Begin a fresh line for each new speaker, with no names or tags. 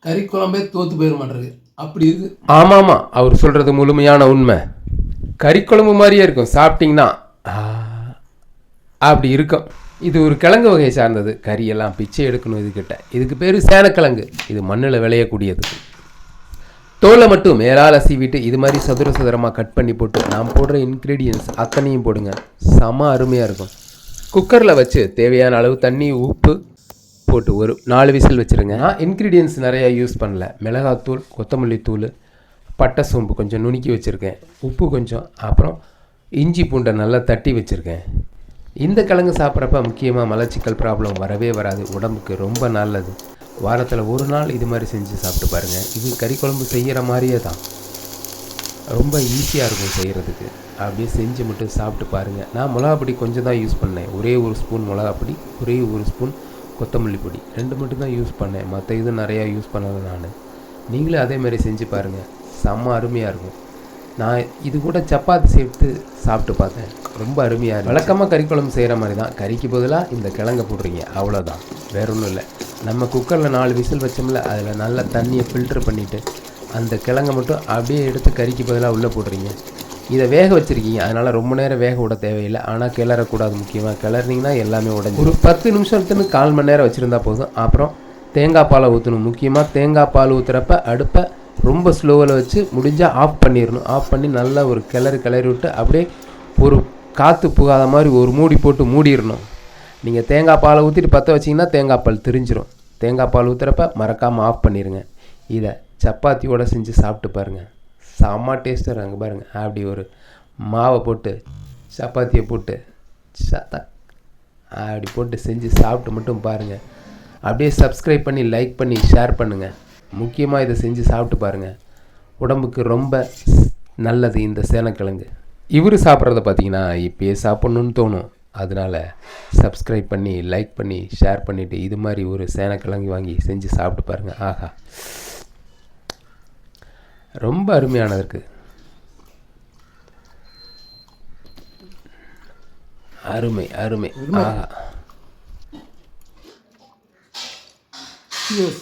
கறி குழம்பே தோற்று போயிட மாட்டேருக்கு அப்படி இருக்கு.
ஆமாம், அவர் சொல்கிறது முழுமையான உண்மை. கறிக்குழம்பு மாதிரியே இருக்கும், சாப்பிட்டிங்கன்னா அப்படி இருக்கும். இது ஒரு கிழங்கு வகையை சார்ந்தது. கறியெல்லாம் பிச்சை எடுக்கணும் இதுக்கிட்ட. இதுக்கு பேர் சேனக்கிழங்கு. இது மண்ணில் விளையக்கூடியது. தோலை மட்டும் மேலால் சீவிட்டு இது மாதிரி சதுர சதுரமாக கட் பண்ணி போட்டு நான் போடுற இன்க்ரீடியன்ஸ் அத்தனையும் போடுங்க. செம அருமையாக இருக்கும். குக்கரில் வச்சு தேவையான அளவு தண்ணி உப்பு போட்டு ஒரு 4 விசில் வச்சுருங்க. நான் இன்க்ரீடியன்ஸ் நிறையா யூஸ் பண்ணல. மிளகாத்தூள், கொத்தமல்லி தூள், பட்டை சோம்பு கொஞ்சம் நுணுக்கி வச்சுருக்கேன், உப்பு கொஞ்சம், அப்புறம் இஞ்சி பூண்டை நல்லா தட்டி வச்சுருக்கேன். இந்த கிழங்கு சாப்பிட்றப்ப முக்கியமாக மலச்சிக்கல் ப்ராப்ளம் வரவே வராது. உடம்புக்கு ரொம்ப நல்லது. வாரத்தில் ஒரு நாள் இது மாதிரி செஞ்சு சாப்பிட்டு பாருங்கள். இது கறி குழம்பு செய்கிற மாதிரியே தான், ரொம்ப ஈஸியாக இருக்கும் செய்கிறதுக்கு. அப்படியே செஞ்சு மட்டும் சாப்பிட்டு பாருங்கள். நான் மிளகாப்பொடி கொஞ்சம் தான் யூஸ் பண்ணேன். ஒரே ஒரு ஸ்பூன் மிளகாப்பொடி, ஒரே ஒரு ஸ்பூன் கொத்தமல்லி பொடி, 2 மட்டும் தான் யூஸ் பண்ணேன். மற்ற இது நிறையா யூஸ் பண்ணது நான். நீங்களே அதேமாதிரி செஞ்சு பாருங்கள், செம்ம அருமையாக இருக்கும். நான் இது கூட சப்பாத்தி சேர்த்து சாப்பிட்டு பார்த்தேன், ரொம்ப அருமையாக இருக்கும். வழக்கமாக கறி குழம்பு செய்கிற மாதிரி தான். கறிக்கு பதிலாக இந்த கிழங்கை போடுறீங்க, அவ்வளோதான், வேற ஒன்றும் இல்லை. நம்ம குக்கரில் 4 விசில் வச்சோம்ல, அதில் நல்லா தண்ணியை ஃபில்ட்ரு பண்ணிவிட்டு அந்த கிழங்கை மட்டும் அப்படியே எடுத்து கறிக்கு பதிலாக உள்ளே போடுறீங்க. இதை வேக வச்சுருக்கீங்க, அதனால் ரொம்ப நேரம் வேக விட தேவையில்லை. ஆனால் கிளறக்கூடாது. முக்கியமாக கிளறினீங்கன்னா எல்லாமே உடஞ்சி. ஒரு 10 நிமிஷத்துன்னு 1/4 மணி நேரம் வச்சுருந்தா போதும். அப்புறம் தேங்காய் பாலை ஊற்றணும். முக்கியமாக தேங்காய் பால் ஊற்றுறப்ப அடுப்பை ரொம்ப ஸ்லோவில் வச்சு முடிஞ்சால் ஆஃப் பண்ணிடணும். ஆஃப் பண்ணி நல்லா ஒரு கிளறி விட்டு அப்படியே ஒரு காற்று புகாத மாதிரி ஒரு மூடி போட்டு மூடிடணும். நீங்கள் தேங்காய் பாலை ஊற்றிட்டு பற்ற வச்சிங்கன்னா தேங்காய் பால் திரிஞ்சிரும். தேங்காய் பால் ஊற்றுறப்ப மறக்காமல் ஆஃப் பண்ணிடுங்க. இதை சப்பாத்தியோடு செஞ்சு சாப்பிட்டு பாருங்கள், செம்ம டேஸ்ட்டாக இருங்க. பாருங்கள், அப்படி ஒரு மாவை போட்டு சப்பாத்தியை போட்டு அப்படி போட்டு செஞ்சு சாப்பிட்டு மட்டும் பாருங்கள். அப்படியே சப்ஸ்கிரைப் பண்ணி லைக் பண்ணி ஷேர் பண்ணுங்கள். முக்கியமாக இதை செஞ்சு சாப்பிட்டு பாருங்கள், உடம்புக்கு ரொம்ப நல்லது இந்த சேனக்கிழங்கு. இவர் சாப்பிட்றத பார்த்தீங்கன்னா இப்போயே சாப்பிட்ணுன்னு தோணும். அதனால் சப்ஸ்கிரைப் பண்ணி லைக் பண்ணி ஷேர் பண்ணிவிட்டு இது மாதிரி ஒரு சேனக்கிழங்கு வாங்கி செஞ்சு சாப்பிட்டு பாருங்கள். ஆஹா, ரொம்ப அருமையானது இருக்குது. அருமை அருமை. ஆஹா.
Yes.